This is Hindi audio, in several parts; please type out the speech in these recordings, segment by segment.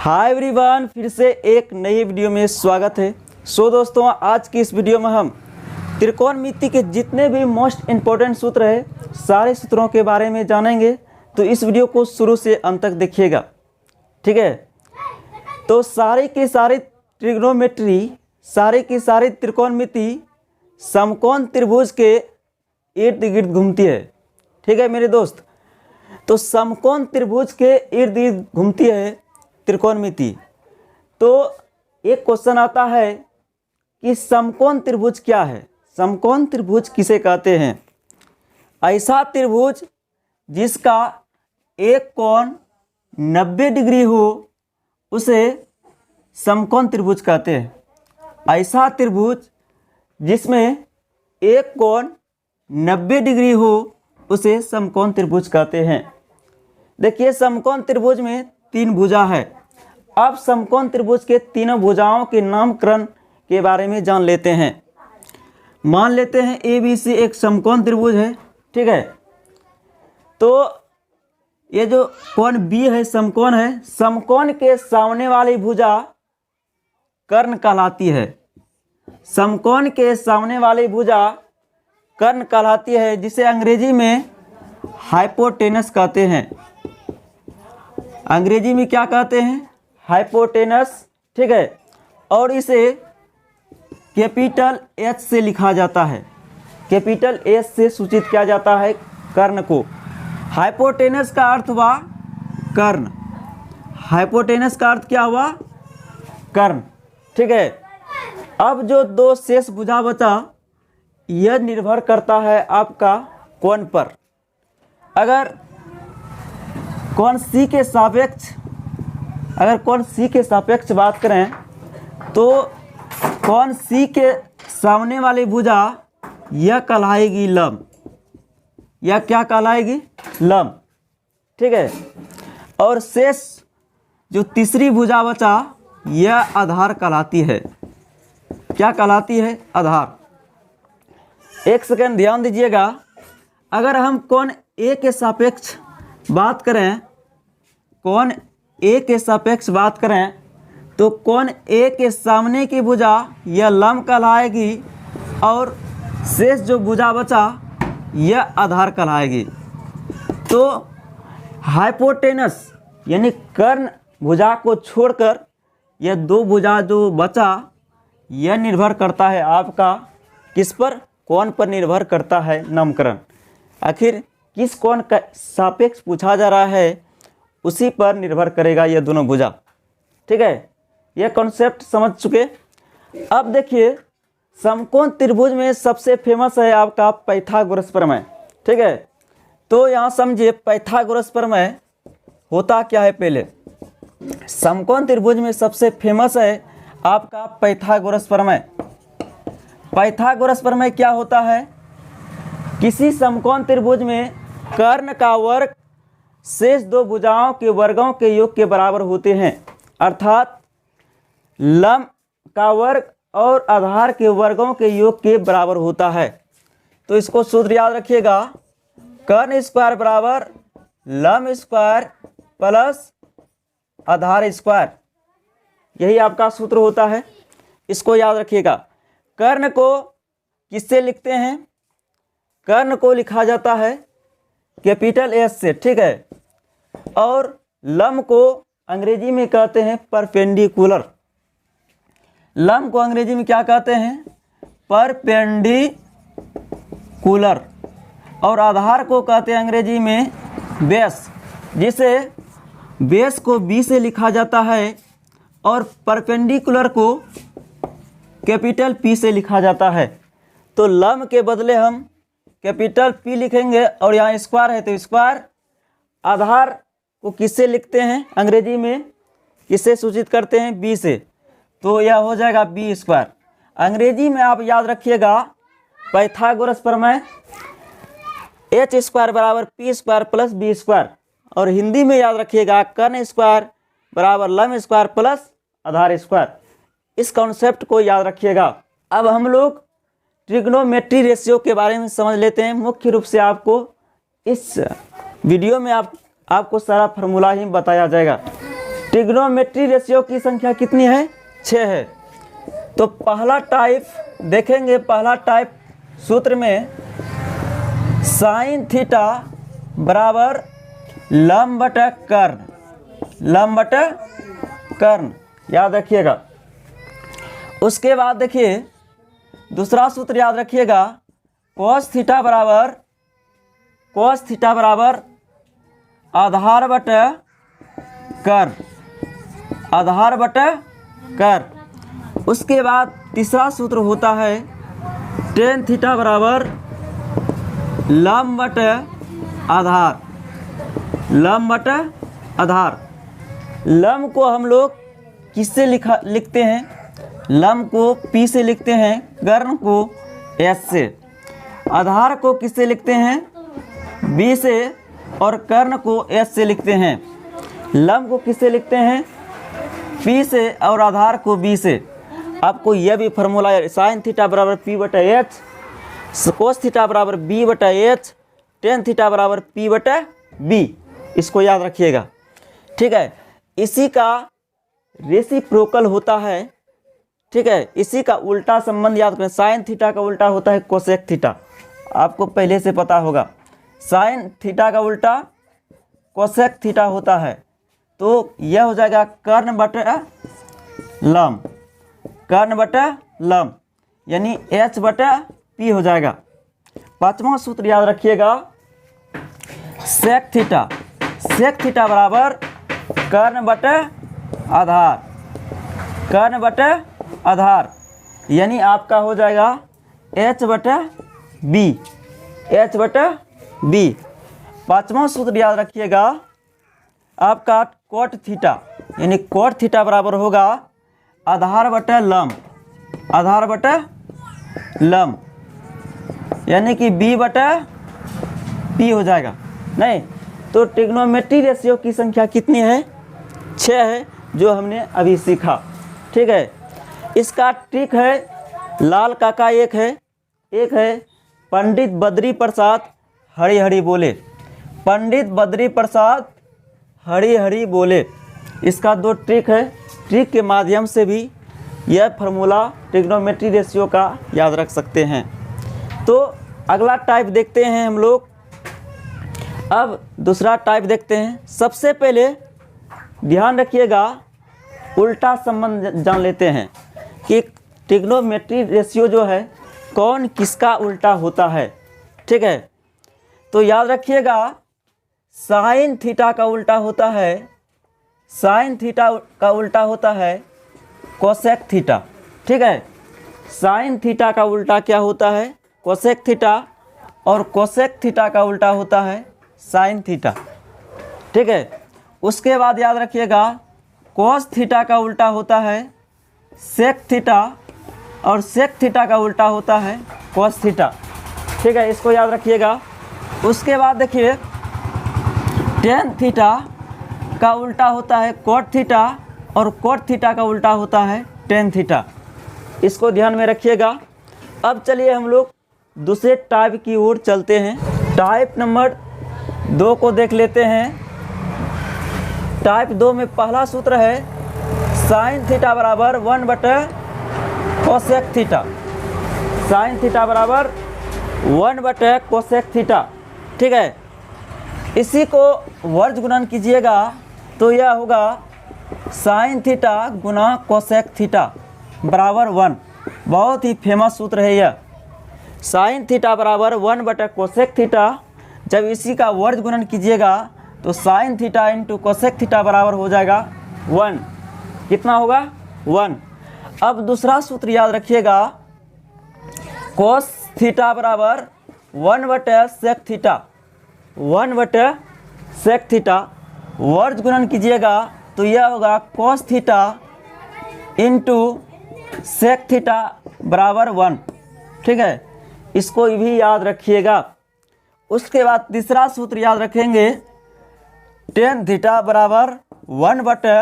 हाय एवरीवन, फिर से एक नई वीडियो में स्वागत है। दोस्तों, आज की इस वीडियो में हम त्रिकोणमिति के जितने भी मोस्ट इम्पोर्टेंट सूत्र है सारे सूत्रों के बारे में जानेंगे। तो इस वीडियो को शुरू से अंत तक देखिएगा, ठीक है। तो सारे के सारे ट्रिग्नोमेट्री, सारे की सारी त्रिकोणमिति समकोण त्रिभुज के इर्द गिर्द घूमती है, ठीक है मेरे दोस्त। तो समकोण त्रिभुज के इर्द गिर्द घूमती है त्रिकोणमिति। तो एक क्वेश्चन आता है कि समकोण त्रिभुज क्या है, समकोण त्रिभुज किसे कहते हैं। ऐसा त्रिभुज जिसका एक कोण 90 डिग्री हो उसे समकोण त्रिभुज कहते हैं। ऐसा त्रिभुज जिसमें एक कोण 90 डिग्री हो उसे समकोण त्रिभुज कहते हैं। देखिए, समकोण त्रिभुज में 3 भुजा है। अब समकोण त्रिभुज के तीनों भुजाओं के नामकरण के बारे में जान लेते हैं। मान लेते हैं ABC एक समकोण त्रिभुज है, ठीक है। तो ये जो कोण B है समकोण है, समकोण के सामने वाली भुजा कर्ण कहलाती है। समकोण के सामने वाली भुजा कर्ण कहलाती है, जिसे अंग्रेजी में हाइपोटेनस कहते हैं। अंग्रेजी में क्या कहते हैं? हाइपोटेनस, ठीक है। और इसे कैपिटल H से लिखा जाता है, कैपिटल H से सूचित किया जाता है कर्ण को। हाइपोटेनस का अर्थ हुआ कर्ण, हाइपोटेनस का अर्थ क्या हुआ? कर्ण, ठीक है। अब जो 2 शेष भुजा बचा, यह निर्भर करता है आपका कोण पर। अगर कोण C के सापेक्ष, अगर कोण C के सापेक्ष बात करें तो कोण C के सामने वाली भुजा यह कहलाएगी लंब। यह क्या कहलाएगी? लंब, ठीक है। और शेष जो तीसरी भुजा बचा यह आधार कहलाती है। क्या कहलाती है? आधार। एक सेकंड ध्यान दीजिएगा। अगर हम कोण A के सापेक्ष बात करें, कोण A के सापेक्ष बात करें तो कोण A के सामने की भुजा यह लंब कहलाएगी और शेष जो भुजा बचा यह आधार कहलाएगी। तो हाइपोटेनस यानी कर्ण भुजा को छोड़कर यह 2 भुजा जो बचा यह निर्भर करता है आपका किस पर? कोण पर निर्भर करता है नामकरण। आखिर किस कोण का सापेक्ष पूछा जा रहा है उसी पर निर्भर करेगा यह दोनों भुजा, ठीक है। यह कॉन्सेप्ट समझ चुके। अब देखिए, समकोण त्रिभुज में सबसे फेमस है आपका पाइथागोरस प्रमेय, ठीक है। तो यहाँ समझिए पाइथागोरस प्रमेय होता क्या है। पहले समकोण त्रिभुज में सबसे फेमस है आपका पाइथागोरस प्रमेय। पाइथागोरस प्रमेय क्या होता है? किसी समकोण त्रिभुज में कर्ण का वर्ग शेष 2 भुजाओं के वर्गों के योग के बराबर होते हैं, अर्थात लंब का वर्ग और आधार के वर्गों के योग के बराबर होता है। तो इसको सूत्र याद रखिएगा, कर्ण स्क्वायर बराबर लंब स्क्वायर प्लस आधार स्क्वायर। यही आपका सूत्र होता है, इसको याद रखिएगा। कर्ण को किससे लिखते हैं? कर्ण को लिखा जाता है कैपिटल S से, ठीक है। और लंब को अंग्रेजी में कहते हैं परपेंडिकुलर। लंब को अंग्रेजी में क्या कहते हैं? परपेंडिकुलर। और आधार को कहते हैं अंग्रेजी में बेस, जिसे बेस को B से लिखा जाता है और परपेंडिकुलर को कैपिटल P से लिखा जाता है। तो लंब के बदले हम कैपिटल P लिखेंगे और यहाँ स्क्वायर है तो स्क्वायर। आधार को किससे लिखते हैं? अंग्रेजी में किससे सूचित करते हैं? B से। तो यह हो जाएगा B स्क्वायर। अंग्रेजी में आप याद रखिएगा पाइथागोरस प्रमेय H स्क्वायर बराबर P square plus B square. और हिंदी में याद रखिएगा कर्ण स्क्वायर बराबर लंब स्क्वायर प्लस आधार स्क्वायर। इस कॉन्सेप्ट को याद रखिएगा। अब हम लोग ट्रिग्नोमेट्री रेशियो के बारे में समझ लेते हैं। मुख्य रूप से आपको इस वीडियो में आपको सारा फार्मूला ही बताया जाएगा, ट्रिग्नोमेट्री रेशियो की संख्या कितनी है? 6 है। तो पहला टाइप देखेंगे, पहला टाइप सूत्र में साइन थीटा बराबर लंब बटा कर्ण, लंब बटा कर्ण, याद रखिएगा। उसके बाद देखिए दूसरा सूत्र याद रखिएगा, cos थीटा बराबर आधार बटा कर्ण, आधार बटा कर्ण। उसके बाद तीसरा सूत्र होता है tan थीटा बराबर लंब बटा आधार, लंब बटा आधार। लंब को हम लोग किससे लिखते हैं? लंब को P से लिखते हैं, कर्ण को S से। आधार को किससे लिखते हैं? B से, और कर्ण को S से लिखते हैं। लंब को किससे लिखते हैं? P से, और आधार को B से। आपको यह भी फॉर्मूला है, साइन थीटा बराबर P बटा H, कोस थीटा बराबर B बटा H, tan थीटा बराबर P बटा B। इसको याद रखिएगा, ठीक है। इसी का रेसिप्रोकल होता है, ठीक है। इसी का उल्टा संबंध याद करें, साइन थीटा का उल्टा होता है कोसेक थीटा, आपको पहले से पता होगा। साइन थीटा का उल्टा कोसेक थीटा होता है। तो यह हो जाएगा कर्ण बटा लंब, कर्ण बटा लंब, यानी H बटा P हो जाएगा। पांचवा सूत्र याद रखिएगा, सेक थीटा, सेक थीटा बराबर कर्ण बटा आधार, कर्ण बटा आधार, यानी आपका हो जाएगा H बटा B, H बटा B। पांचवा सूत्र याद रखिएगा आपका कोट थीटा, यानी कोट थीटा बराबर होगा आधार बटा लंब, आधार बटा लंब, यानी कि B बटा P हो जाएगा। नहीं तो ट्रिग्नोमेट्री रेशियो की संख्या कितनी है? 6 है, जो हमने अभी सीखा, ठीक है। इसका ट्रिक है, लाल काका एक है पंडित बद्री प्रसाद हरि हरि बोले, पंडित बद्री प्रसाद हरि हरि बोले। इसका 2 ट्रिक है, ट्रिक के माध्यम से भी यह फार्मूला ट्रिग्नोमेट्री रेशियो का याद रख सकते हैं। तो अगला टाइप देखते हैं हम लोग। अब दूसरा टाइप देखते हैं। सबसे पहले ध्यान रखिएगा, उल्टा संबंध जान लेते हैं कि ट्रिग्नोमेट्री रेशियो जो है कौन किसका उल्टा होता है, ठीक है। तो याद रखिएगा, साइन थीटा का उल्टा होता है, साइन थीटा का उल्टा होता है कोसेक थीटा, ठीक है। साइन थीटा का उल्टा क्या होता है? कोसेक थीटा, और कोसेक थीटा का उल्टा होता है साइन थीटा, ठीक है। उसके बाद याद रखिएगा, कोस थीटा का उल्टा होता है सेक थीटा, और सेक थीटा का उल्टा होता है कोस थीटा, ठीक है। इसको याद रखिएगा। उसके बाद देखिए, tan थीटा का उल्टा होता है कोट थीटा, और कोट थीटा का उल्टा होता है tan थीटा। इसको ध्यान में रखिएगा। अब चलिए हम लोग दूसरे टाइप की ओर चलते हैं। टाइप नंबर 2 को देख लेते हैं। टाइप 2 में पहला सूत्र है साइन थीटा बराबर 1 बटा कोसेक थीटा, साइन थीटा बराबर 1 बटा कोसेक थीटा, ठीक है। इसी को वर्ग गुणन कीजिएगा तो यह होगा साइन थीटा गुना कोसेक थीटा बराबर 1। बहुत ही फेमस सूत्र है यह, साइन थीटा बराबर 1 बटा कोसेक थीटा। जब इसी का वर्ग गुणन कीजिएगा तो sine theta into cosec theta बराबर हो जाएगा 1। कितना होगा? 1। अब दूसरा सूत्र याद रखिएगा, कोस थीटा बराबर 1 बटा सेक थीटा, 1 बटा सेक थीटा। वर्ग गुणन कीजिएगा तो यह होगा cos theta into sec theta बराबर 1, ठीक है। इसको भी याद रखिएगा। उसके बाद तीसरा सूत्र याद रखेंगे, tan थीटा बराबर 1 बटा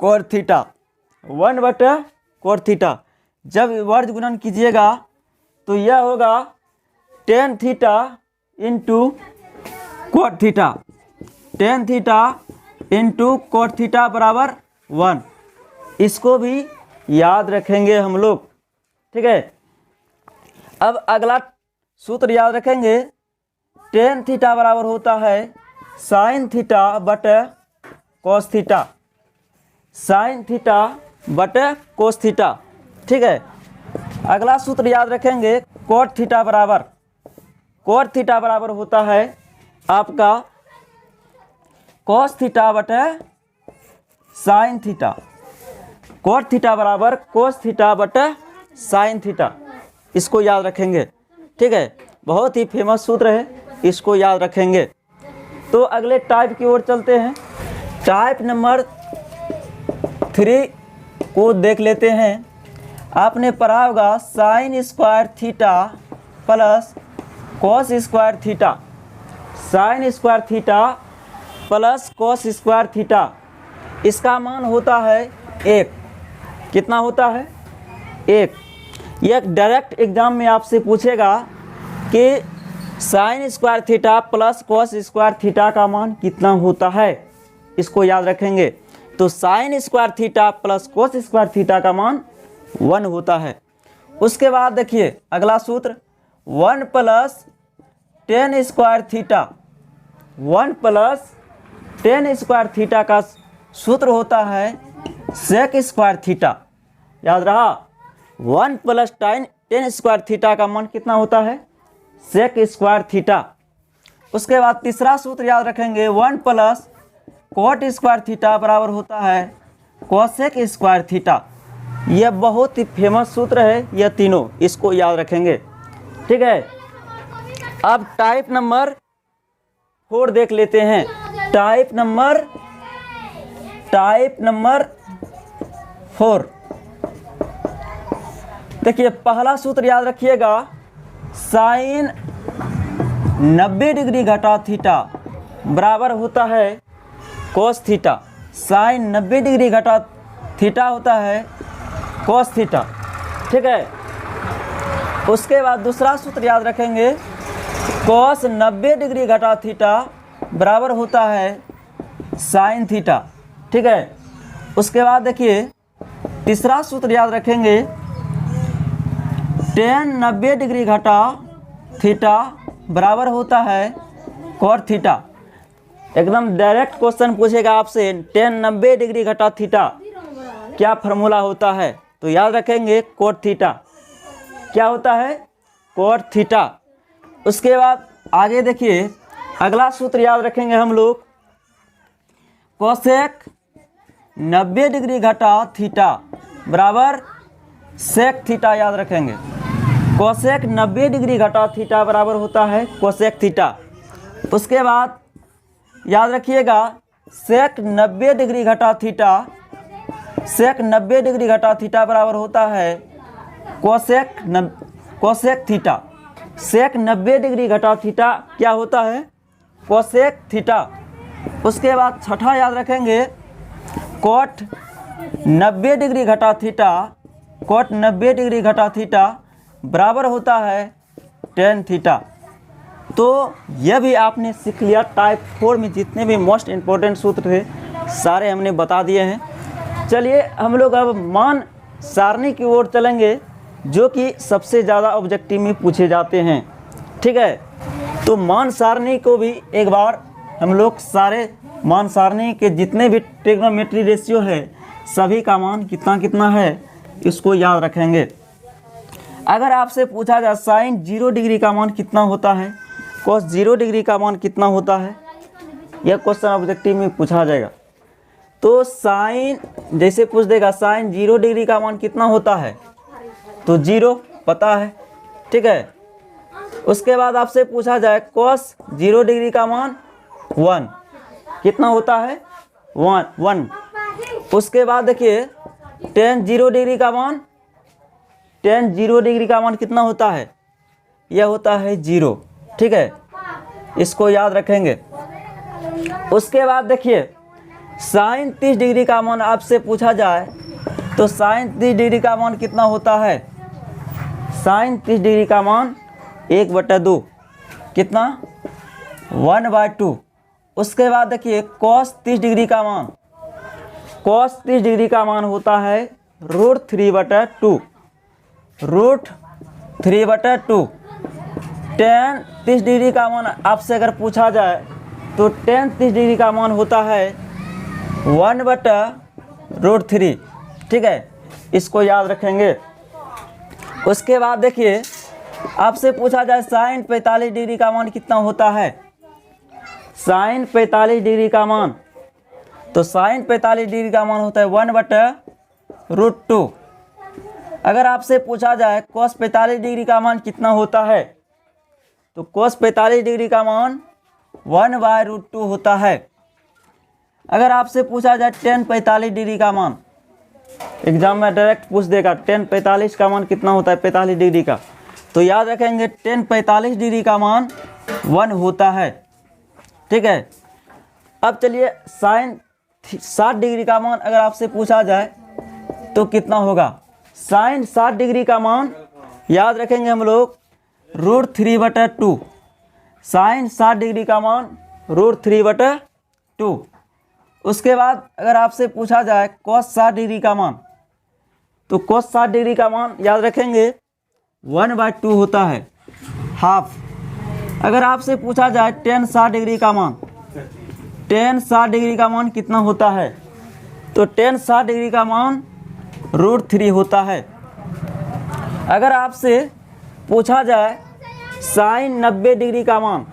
कोट थीटा, 1 बटा कोट थीटा। जब वर्ग गुणन कीजिएगा तो यह होगा tan theta into cot theta, tan theta into cot theta बराबर 1। इसको भी याद रखेंगे हम लोग, ठीक है। अब अगला सूत्र याद रखेंगे, टेन थीटा बराबर होता है साइन थीटा बटे कॉस थीटा, साइन थीटा बटे कोस थीटा, ठीक है। अगला सूत्र याद रखेंगे, कोट थीटा बराबर होता है आपका कॉस थीटा बटे साइन थीटा, कोट थीटा बराबर कोस थीटा बटे साइन थीटा। इसको याद रखेंगे, ठीक है। बहुत ही फेमस सूत्र है, इसको याद रखेंगे। तो अगले टाइप की ओर चलते हैं। टाइप नंबर 3 को देख लेते हैं। आपने पढ़ा होगा sine square theta plus cos square theta, sine square theta plus cos square theta, इसका मान होता है 1। कितना होता है? 1। यह डायरेक्ट एग्जाम में आपसे पूछेगा कि sine square theta plus cos square theta का मान कितना होता है, इसको याद रखेंगे। तो sine square theta plus cos square theta का मान 1 होता है। उसके बाद देखिए अगला सूत्र, 1 plus ten square theta, 1 plus ten square theta का सूत्र होता है सेक स्क्वायर थीटा। याद रहा, 1 प्लस टेन स्क्वायर थीटा का मान कितना होता है? Sec square theta. उसके बाद तीसरा सूत्र याद रखेंगे, 1 प्लस कोट स्क्वायर थीटा बराबर होता है कोसेक स्क्वायर थीटा। यह बहुत ही फेमस सूत्र है, यह तीनों, इसको याद रखेंगे, ठीक है। अब टाइप नंबर 4 देख लेते हैं। टाइप नंबर 4 देखिए, पहला सूत्र याद रखिएगा, साइन 90 डिग्री घटा थीटा बराबर होता है कोस थीटा। साइन 90 डिग्री घटा थीटा होता है कोस थीटा, ठीक है। उसके बाद दूसरा सूत्र याद रखेंगे, कोस 90 डिग्री घटा थीटा बराबर होता है साइन थीटा, ठीक है। उसके बाद देखिए तीसरा सूत्र याद रखेंगे, टेन 90 डिग्री घटा थीटा बराबर होता है कोट थीटा। एकदम डायरेक्ट क्वेश्चन पूछेगा आपसे, टेन 90 डिग्री घटा थीटा क्या फार्मूला होता है? तो याद रखेंगे कोट थीटा। क्या होता है? Cot theta. उसके बाद आगे देखिए अगला सूत्र याद रखेंगे हम लोग, कोसेक 90 डिग्री घटा थीटा बराबर सेक थीटा। याद रखेंगे कोसेक 90 डिग्री घटा थीटा बराबर होता है कोसेक थीटा। उसके बाद याद रखिएगा, सेक 90 डिग्री घटा थीटा, सेक 90 डिग्री घटा थीटा बराबर होता है कोसेक थीटा। सेक 90 डिग्री घटा थीटा क्या होता है? Cosec theta. उसके बाद छठा याद रखेंगे, कोट 90 डिग्री घटा थीटा, कोट 90 डिग्री घटा थीटा बराबर होता है टेन थीटा। तो यह भी आपने सीख लिया। टाइप 4 में जितने भी मोस्ट इम्पोर्टेंट सूत्र थे सारे हमने बता दिए हैं। चलिए हम लोग अब मान सारणी की ओर चलेंगे, जो कि सबसे ज़्यादा ऑब्जेक्टिव में पूछे जाते हैं, ठीक है। तो मान सारणी को भी एक बार हम लोग सारे मान सारणी के जितने भी ट्रिग्नोमेट्री रेशियो है सभी का मान कितना कितना है इसको याद रखेंगे। अगर आपसे पूछा जाए साइन 0 डिग्री का मान कितना होता है, कोस 0 डिग्री का मान कितना होता है, यह क्वेश्चन ऑब्जेक्टिव में पूछा जाएगा। तो साइन जैसे पूछ देगा साइन 0 डिग्री का मान कितना होता है, तो 0 पता है, ठीक है। उसके बाद आपसे पूछा जाए कोस 0 डिग्री का मान 1 कितना होता है, 1। उसके बाद देखिए टेन 0 डिग्री का मान, टेन 0 डिग्री का मान कितना होता है, यह होता है 0, ठीक है। इसको याद रखेंगे। उसके बाद देखिए साइन 30 डिग्री का मान आपसे पूछा जाए तो साइन 30 डिग्री का मान कितना होता है, साइन 30 डिग्री का मान 1/2 कितना, 1/2। उसके बाद देखिए कॉस 30 डिग्री का मान, कॉस 30 डिग्री का मान होता है √3/2, √3/2। tan 30 डिग्री का मान आपसे अगर पूछा जाए तो tan 30 डिग्री का मान होता है 1/√3। ठीक है, इसको याद रखेंगे। उसके बाद देखिए आपसे पूछा जाए sin 45 डिग्री का मान कितना होता है, sin 45 डिग्री का मान, तो sin 45 डिग्री का मान होता है 1/√2। अगर आपसे पूछा जाए cos 45 डिग्री का मान कितना होता है, तो cos 45 डिग्री का मान 1/√2 होता है। अगर आपसे पूछा जाए tan 45 डिग्री का मान, एग्जाम में डायरेक्ट पूछ देगा tan 45 का मान कितना होता है 45 डिग्री का, तो याद रखेंगे tan 45 डिग्री का मान 1 होता है। ठीक है, अब चलिए sin 60 डिग्री का मान अगर आपसे पूछा जाए तो कितना होगा। sin 60 डिग्री का मान याद रखेंगे हम लोग √3/2, sin 60 डिग्री का मान √3/2। उसके बाद अगर आपसे पूछा जाए cos 60 डिग्री का मान, तो cos 60 डिग्री का मान याद रखेंगे 1/2 होता है, हाफ। अगर आपसे पूछा जाए tan 60 डिग्री का मान, tan 60 डिग्री का मान कितना होता है, तो tan 60 डिग्री का मान √3 होता है। अगर आपसे पूछा जाए sin 90 डिग्री का मान,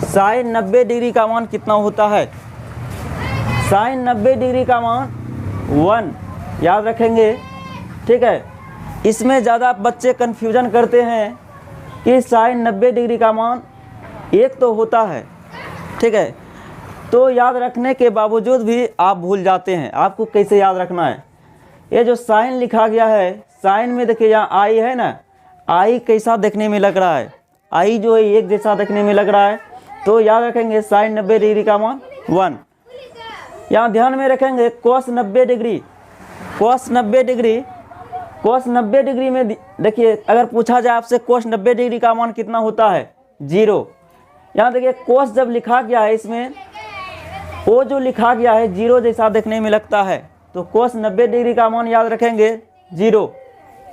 sin 90 डिग्री का मान कितना होता है, sin 90 डिग्री का मान 1 याद रखेंगे। ठीक है, इसमें ज़्यादा बच्चे कन्फ्यूजन करते हैं कि sin 90 डिग्री का मान 1 तो होता है। ठीक है, तो याद रखने के बावजूद भी आप भूल जाते हैं। आपको कैसे याद रखना है, ये जो साइन लिखा गया है, साइन में देखिए यहाँ आई है ना, आई कैसा देखने में लग रहा है, आई जो है एक जैसा देखने में लग रहा है, तो याद रखेंगे sin 90 डिग्री का मान 1। यहाँ ध्यान में रखेंगे cos 90 degree, cos 90 degree, cos 90 degree में देखिए अगर पूछा जाए आपसे cos 90 डिग्री का मान कितना होता है 0। यहाँ देखिए cos जब लिखा गया है इसमें वो जो लिखा गया है 0 जैसा देखने में लगता है, तो cos 90 डिग्री का मान याद रखेंगे 0।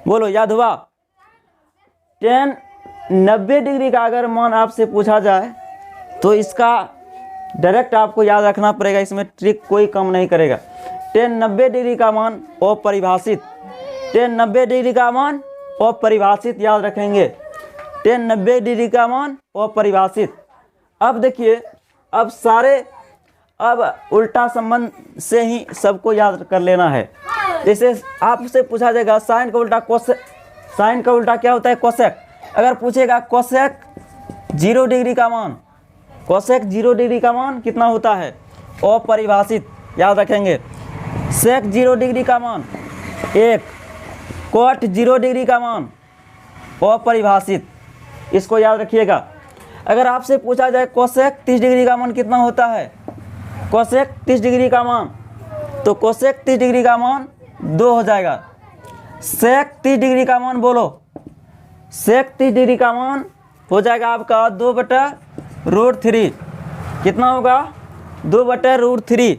बोलो याद हुआ। tan 90 डिग्री का अगर मान आपसे पूछा जाए तो इसका डायरेक्ट आपको याद रखना पड़ेगा, इसमें ट्रिक कोई कम नहीं करेगा। tan 90 डिग्री का मान अपरिभाषित, tan 90 डिग्री का मान अपरिभाषित याद रखेंगे, tan 90 डिग्री का मान अपरिभाषित। अब देखिए अब उल्टा संबंध से ही सबको याद कर लेना है। जैसे आपसे पूछा जाएगा साइन का उल्टा कोसेक, साइन का उल्टा क्या होता है कोसेक। अगर पूछेगा कोसेक 0 डिग्री का मान, कोसेक 0 डिग्री का मान कितना होता है अपरिभाषित याद रखेंगे। सेक 0 डिग्री का मान 1, कोट 0 डिग्री का मान अपरिभाषित, इसको याद रखिएगा। अगर आपसे पूछा जाए कोसेक 30 डिग्री का मान कितना होता है, कोसेक 30 डिग्री का मान, तो कोसेक 30 डिग्री का मान 2 हो जाएगा। सेक 30 डिग्री का मान बोलो, सेक 30 डिग्री का मान हो जाएगा आपका 2/√3, कितना होगा 2/√3।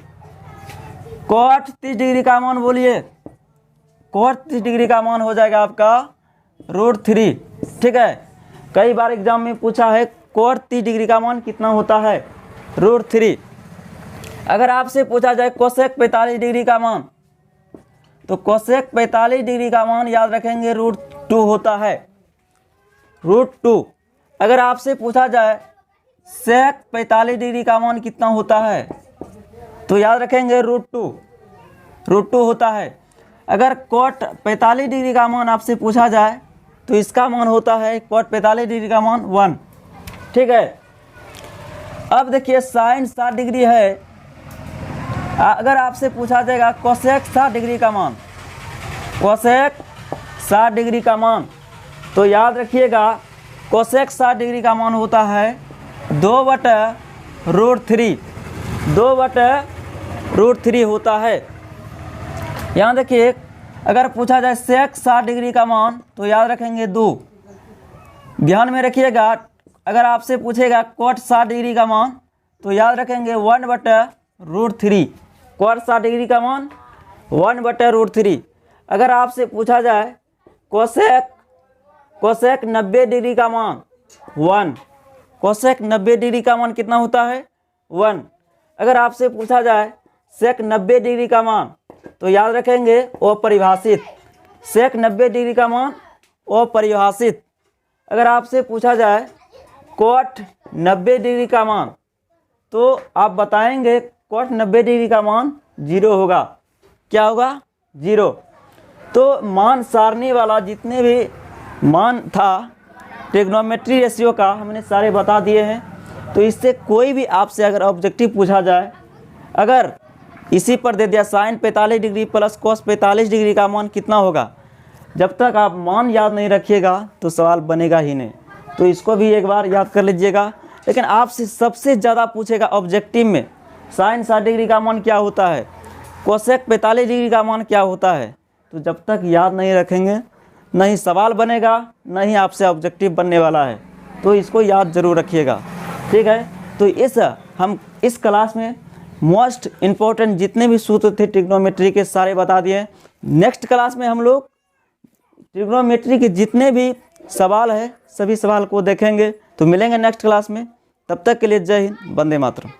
कोट 30 डिग्री का मान बोलिए, कोट 30 डिग्री का मान हो जाएगा आपका √3। ठीक है, कई बार एग्जाम में पूछा है कोट 30 डिग्री का मान कितना होता है √3। अगर आपसे पूछा जाए कोसेक 45 डिग्री का मान, तो कोसेक 45 डिग्री का मान याद रखेंगे √2 होता है, √2। अगर आपसे पूछा जाए सेक 45 डिग्री का मान कितना होता है, तो याद रखेंगे √2 होता है। अगर कोट 45 डिग्री का मान आपसे पूछा जाए तो इसका मान होता है कोट 45 डिग्री का मान 1। ठीक है, अब देखिए साइन 60 डिग्री है, अगर आपसे पूछा जाएगा कोसेक 60 डिग्री का मान, कोसेक 60 डिग्री का मान, तो याद रखिएगा कोसेक 60 डिग्री का मान होता है 2/√3, 2/√3 होता है। यहाँ देखिए अगर पूछा जाए सेक 60 डिग्री का मान, तो याद रखेंगे 2। ध्यान में रखिएगा अगर आपसे पूछेगा कोट 60 डिग्री का मान, तो याद रखेंगे 1/√3। cos 60 डिग्री का मान 1/√3। अगर आपसे पूछा जाए कोसेक 90 डिग्री का मान 1, कोसेक 90 डिग्री का मान कितना होता है 1। अगर आपसे पूछा जाए सेक 90 डिग्री का मान, तो याद रखेंगे अपरिभाषित, सेक 90 डिग्री का मान अपरिभाषित। अगर आपसे पूछा जाए कोट 90 डिग्री का मान, तो आप बताएंगे कोट 90 डिग्री का मान 0 होगा। क्या होगा 0। तो मान सारणी वाला जितने भी मान था ट्रिग्नोमेट्री रेशियो का हमने सारे बता दिए हैं। तो इससे कोई भी आपसे अगर ऑब्जेक्टिव पूछा जाए, अगर इसी पर दे दिया sine 45 degree plus cos 45 degree का मान कितना होगा, जब तक आप मान याद नहीं रखिएगा तो सवाल बनेगा ही नहीं। तो इसको भी एक बार याद कर लीजिएगा। लेकिन आपसे सबसे ज़्यादा पूछेगा ऑब्जेक्टिव में साइन 60 डिग्री का मान क्या होता है, कोसेक 45 डिग्री का मान क्या होता है। तो जब तक याद नहीं रखेंगे नहीं सवाल बनेगा, नहीं आपसे ऑब्जेक्टिव बनने वाला है। तो इसको याद ज़रूर रखिएगा, ठीक है। तो हम इस क्लास में मोस्ट इम्पोर्टेंट जितने भी सूत्र थे ट्रिग्नोमेट्री के सारे बता दिए। नेक्स्ट क्लास में हम लोग ट्रिग्नोमेट्री के जितने भी सवाल है सभी सवाल को देखेंगे। तो मिलेंगे नेक्स्ट क्लास में, तब तक के लिए जय हिंद, वंदे मातरम।